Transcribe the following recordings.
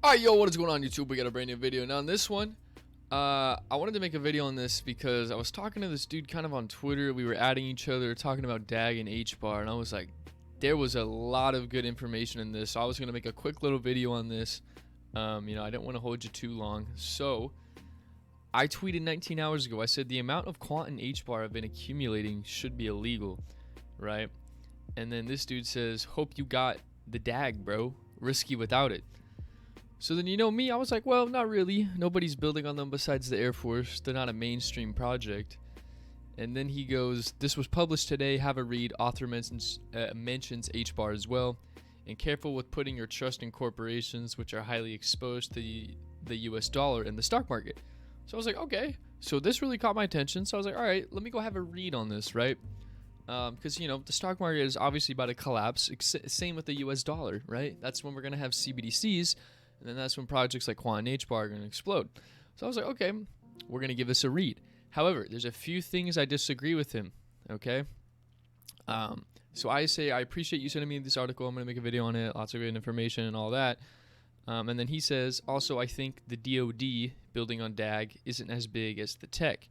Alright, yo, what is going on YouTube? We got a brand new video. Now in this one, I wanted to make a video on this because I was talking to this dude kind of on Twitter. We were adding each other, talking about DAG and Hbar, and I was like, there was a lot of good information in this. So I was going to make a quick little video on this. I didn't want to hold you too long. So I tweeted 19 hours ago. I said the amount of quant and Hbar I've been accumulating should be illegal, right? And then this dude says, hope you got the DAG, bro. Risky without it. So then, you know me, I was like, well, not really. Nobody's building on them besides the Air Force. They're not a mainstream project. And then he goes, this was published today. Have a read. Author mentions Hbar as well. And careful with putting your trust in corporations which are highly exposed to the US dollar and the stock market. So I was like, okay. So this really caught my attention. So I was like, all right, let me go have a read on this, right? Because, the stock market is obviously about to collapse. Same with the US dollar, right? That's when we're going to have CBDCs. And then that's when projects like Quant and Hbar are going to explode. So I was like, okay, we're going to give this a read. However, there's a few things I disagree with him, okay? So I say, I appreciate you sending me this article. I'm going to make a video on it. Lots of good information and all that. And then he says, also, I think the DoD building on DAG isn't as big as the tech.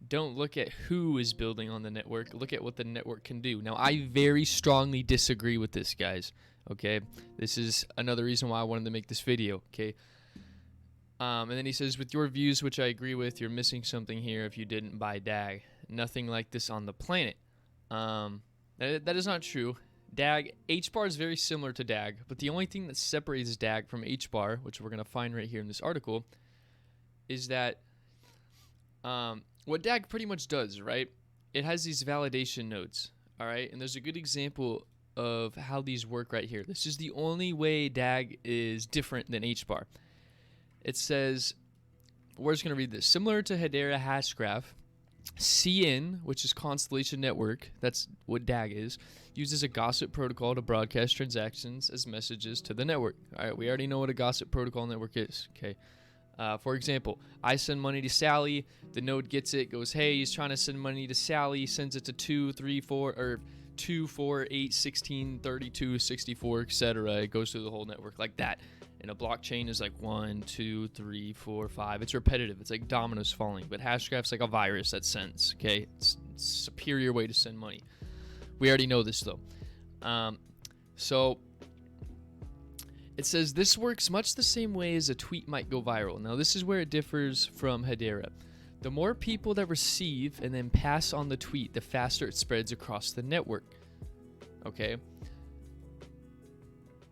Don't look at who is building on the network. Look at what the network can do. Now, I very strongly disagree with this, guys. Okay, this is another reason why I wanted to make this video. Okay, and then he says, with your views, which I agree with, you're missing something here if you didn't buy DAG. Nothing like this on the planet. That is not true. Hbar is very similar to DAG, but the only thing that separates DAG from Hbar, which we're going to find right here in this article, is that what DAG pretty much does, right? It has these validation nodes, all right? And there's a good example of how these work right here. This is the only way DAG is different than Hbar. It says, we're just going to read this. Similar to Hedera Hashgraph, CN, which is Constellation Network, that's what DAG is, uses a gossip protocol to broadcast transactions as messages to the network. All right, we already know what a gossip protocol network is, okay? For example, I send money to Sally, the node gets it, goes, hey, he's trying to send money to Sally, sends it to 2, 3, 4, or 2, 4, 8, 16, 32, 64, etc. It goes through the whole network like that. And a blockchain is like 1, 2, 3, 4, 5. It's repetitive. It's like dominoes falling. But Hashgraph's like a virus that sends. Okay, it's a superior way to send money. We already know this though. So it says this works much the same way as a tweet might go viral. Now this is where it differs from Hedera. The more people that receive and then pass on the tweet, the faster it spreads across the network. Okay.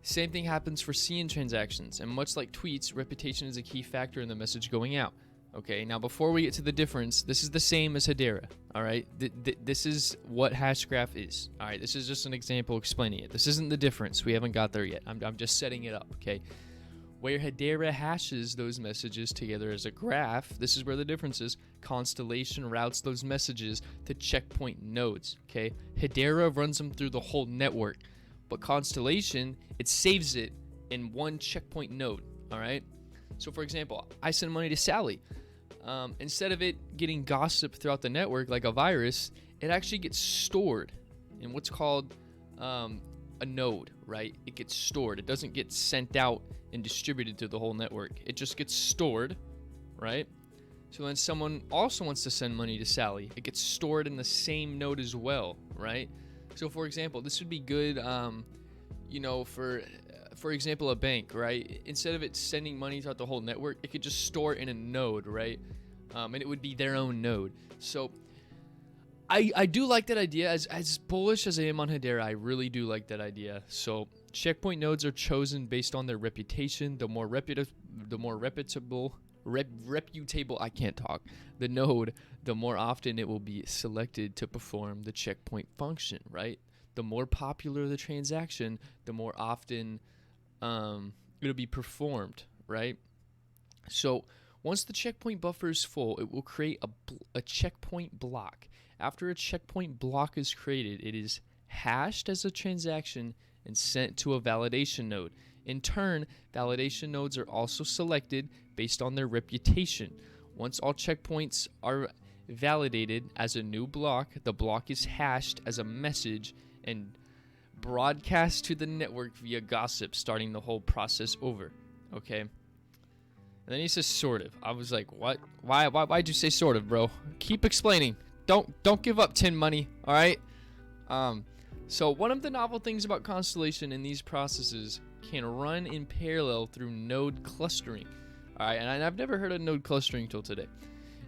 Same thing happens for CN transactions, and much like tweets, reputation is a key factor in the message going out. Okay, now before we get to the difference, this is the same as Hedera, all right? This is what Hashgraph is, all right? This is just an example explaining it. This isn't the difference. We haven't got there yet. I'm just setting it up, okay? Where Hedera hashes those messages together as a graph, this is where the difference is. Constellation routes those messages to checkpoint nodes, okay? Hedera runs them through the whole network, but Constellation, it saves it in one checkpoint node, all right? So for example, I send money to Sally. Instead of it getting gossip throughout the network like a virus, it actually gets stored in what's called a node, right? It gets stored. It doesn't get sent out and distributed to the whole network. It just gets stored, right? So when someone also wants to send money to Sally, it gets stored in the same node as well, right? So for example, this would be good, for example, a bank, right? Instead of it sending money throughout the whole network, it could just store it in a node, right? And it would be their own node. So I do like that idea. As bullish as I am on Hedera, I really do like that idea. So checkpoint nodes are chosen based on their reputation. The more reputable I can't talk, the node, the more often it will be selected to perform the checkpoint function, right? The more popular the transaction, the more often it'll be performed, right? So once the checkpoint buffer is full, it will create a checkpoint block. After a checkpoint block is created, it is hashed as a transaction and sent to a validation node. In turn, validation nodes are also selected based on their reputation. Once all checkpoints are validated as a new block, the block is hashed as a message and broadcast to the network via gossip, starting the whole process over. Okay. And then he says sort of. I was like, what? Why'd you say sort of, bro? Keep explaining. Don't give up tin money, all right? So one of the novel things about Constellation in these processes can run in parallel through node clustering. All right, and I've never heard of node clustering till today.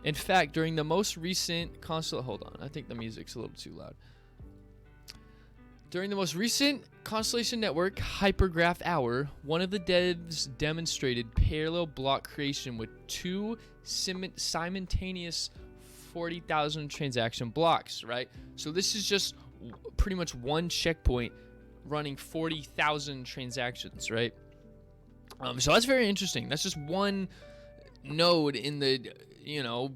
In fact, during the most recent hold on, I think the music's a little too loud. During the most recent Constellation Network Hypergraph Hour, one of the devs demonstrated parallel block creation with two simultaneous 40,000 transaction blocks, right? So this is just pretty much one checkpoint running 40,000 transactions, right? So that's very interesting. That's just one node in the,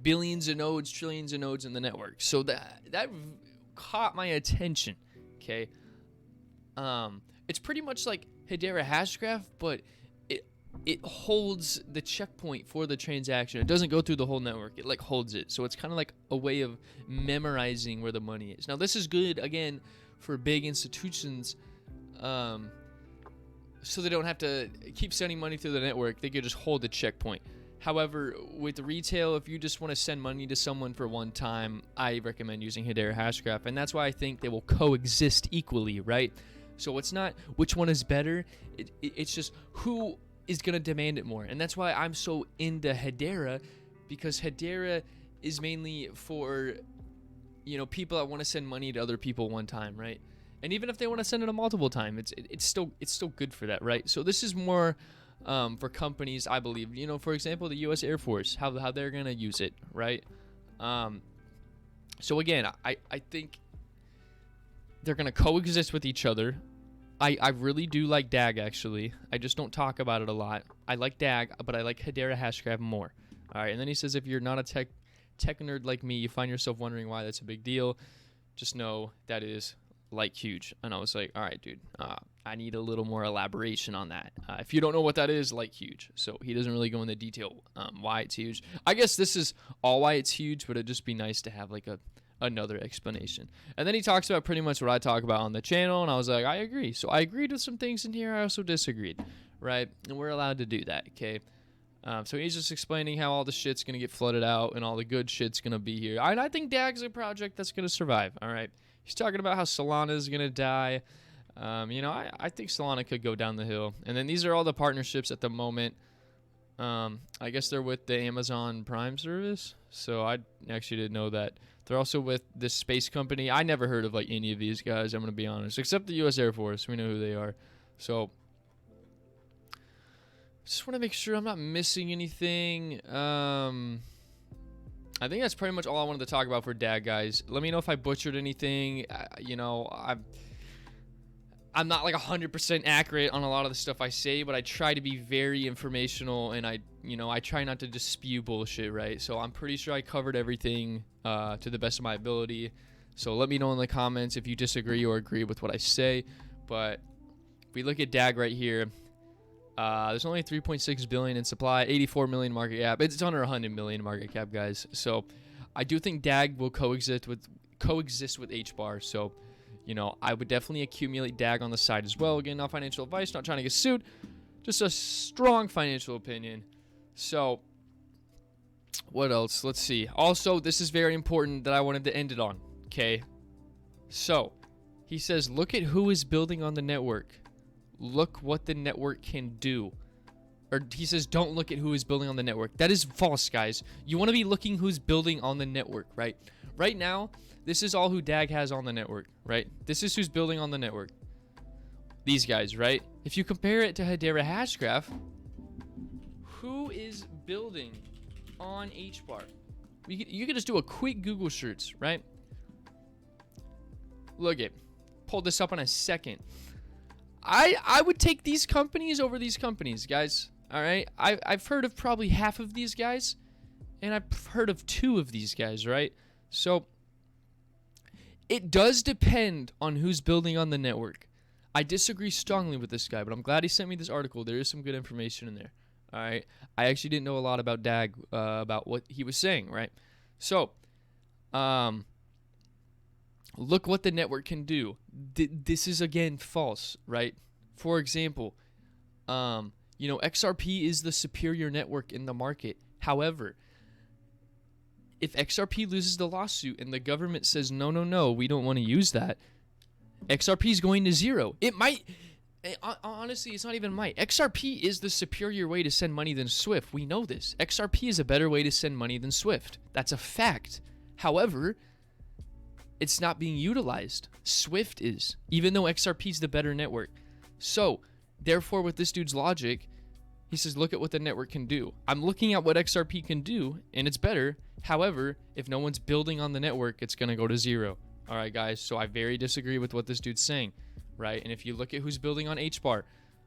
billions of nodes, trillions of nodes in the network. So that caught my attention. Okay. It's pretty much like Hedera Hashgraph, but it holds the checkpoint for the transaction. It doesn't go through the whole network. It like holds it. So it's kind of like a way of memorizing where the money is. Now this is good again for big institutions, so they don't have to keep sending money through the network. They could just hold the checkpoint. However, with retail, if you just want to send money to someone for one time, I recommend using Hedera Hashgraph, and that's why I think they will coexist equally, right? So it's not which one is better. It's just who is going to demand it more. And that's why I'm so into Hedera, because Hedera is mainly for, people that want to send money to other people one time, right? And even if they want to send it a multiple time, it's still good for that, right? So this is more for companies, I believe. For example, the U.S. Air Force, how they're going to use it, right? So again, I think they're going to coexist with each other. I really do like DAG, actually. I just don't talk about it a lot. I like DAG, but I like Hedera Hashgraph more. All right, and then he says, if you're not a tech nerd like me, you find yourself wondering why that's a big deal, just know that is like huge. And I was like, all right, dude, I need a little more elaboration on that. If you don't know what that is, like huge. So he doesn't really go into detail why it's huge. I guess this is all why it's huge, but it'd just be nice to have like another explanation. And then he talks about pretty much what I talk about on the channel, and I was like, I agree. So I agreed with some things in here. I also disagreed, right? And we're allowed to do that, okay? So he's just explaining how all the shit's going to get flooded out and all the good shit's going to be here. And I think DAG's a project that's going to survive, all right? He's talking about how Solana is going to die. I think Solana could go down the hill. And then these are all the partnerships at the moment. I guess they're with the Amazon Prime service. So I actually didn't know that. They're also with this space company. I never heard of like any of these guys, I'm going to be honest, except the U.S. Air Force. We know who they are. So just want to make sure I'm not missing anything. I think that's pretty much all I wanted to talk about for DAG, guys. Let me know if I butchered anything. I'm not like 100% accurate on a lot of the stuff I say, but I try to be very informational, and I try not to just spew bullshit, right? So I'm pretty sure I covered everything to the best of my ability. So let me know in the comments if you disagree or agree with what I say. But if we look at DAG right here, there's only 3.6 billion in supply, 84 million market cap. It's under 100 million market cap, guys. So I do think DAG will coexist with Hbar. So I would definitely accumulate DAG on the side as well. Again, not financial advice, not trying to get sued, just a strong financial opinion. So what else? Let's see. Also, this is very important that I wanted to end it on. Okay. So he says, look at who is building on the network. Look what the network can do. Or he says, don't look at who is building on the network. That is false, guys. You want to be looking who's building on the network, right? Right now, this is all who DAG has on the network, right? This is who's building on the network. These guys, right? If you compare it to Hedera Hashgraph, who is building on Hbar? You could just do a quick Google search, right? Look it. Pull this up in a second. I would take these companies over these companies, guys. All right? I've heard of probably half of these guys, and I've heard of 2 of these guys, right? So it does depend on who's building on the network. I disagree strongly with this guy, but I'm glad he sent me this article. There is some good information in there. All right. I actually didn't know a lot about DAG, about what he was saying, right? So, look what the network can do. This is, again, false, right? For example, You know, XRP is the superior network in the market. However, if XRP loses the lawsuit and the government says, no, no, no, we don't want to use that, XRP is going to zero. It might, honestly, it's not even might. XRP is the superior way to send money than Swift. We know this. XRP is a better way to send money than Swift. That's a fact. However, it's not being utilized. Swift is, even though XRP is the better network. So, therefore, with this dude's logic, he says, look at what the network can do. I'm looking at what XRP can do, and it's better. However, if no one's building on the network, it's going to go to zero. All right, guys, so I very disagree with what this dude's saying, right? And if you look at who's building on Hbar,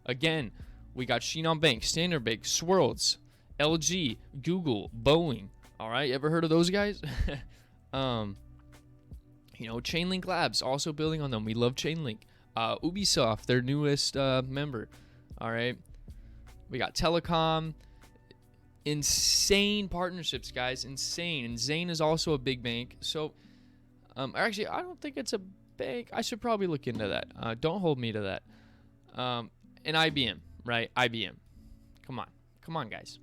again, we got Shinhan Bank, Standard Bank, Swirlds, LG, Google, Boeing. All right, ever heard of those guys? You know, Chainlink Labs also building on them. We love Chainlink. Ubisoft, their newest member. All right. We got Telecom. Insane partnerships, guys. Insane. And Zane is also a big bank. So, actually, I don't think it's a bank. I should probably look into that. Don't hold me to that. And IBM, right? IBM. Come on. Come on, guys.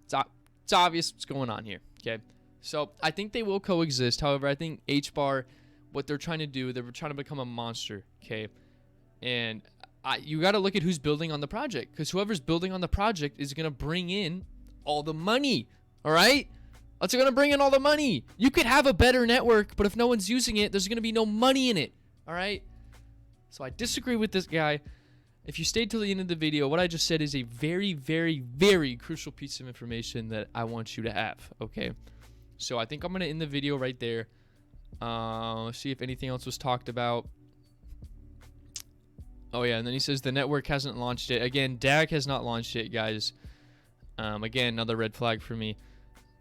It's obvious what's going on here. Okay. So, I think they will coexist. However, I think Hbar, what they're trying to do, they're trying to become a monster. Okay. And you got to look at who's building on the project, because whoever's building on the project is going to bring in all the money. All right? That's going to bring in all the money. You could have a better network, but if no one's using it, there's going to be no money in it. All right? So I disagree with this guy. If you stayed till the end of the video, what I just said is a very, very, very crucial piece of information that I want you to have. Okay? So I think I'm going to end the video right there. See if anything else was talked about. Oh, yeah, and then he says the network hasn't launched it. Again, DAG has not launched it, guys. Again, another red flag for me.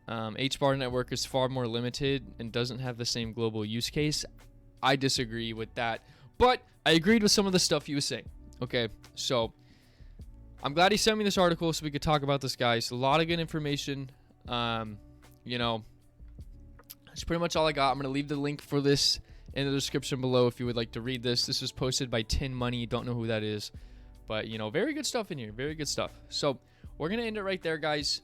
Hbar network is far more limited and doesn't have the same global use case. I disagree with that, but I agreed with some of the stuff he was saying. Okay, so I'm glad he sent me this article so we could talk about this, guys. A lot of good information. You know, that's pretty much all I got. I'm going to leave the link for this in the description below if you would like to read this. This was posted by Tin Money. Don't know who that is, but you know, very good stuff in here. Very good stuff. So we're gonna end it right there, guys.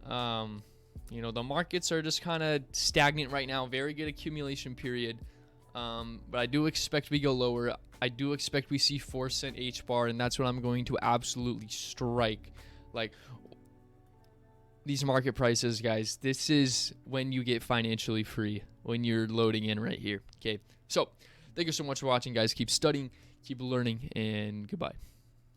You know, the markets are just kind of stagnant right now. Very good accumulation period, but I do expect we go lower. I do expect we see 4-cent Hbar, and that's what I'm going to absolutely strike. Like, these market prices, guys, this is when you get financially free, when you're loading in right here. Okay, so thank you so much for watching, guys. Keep studying, keep learning, and goodbye.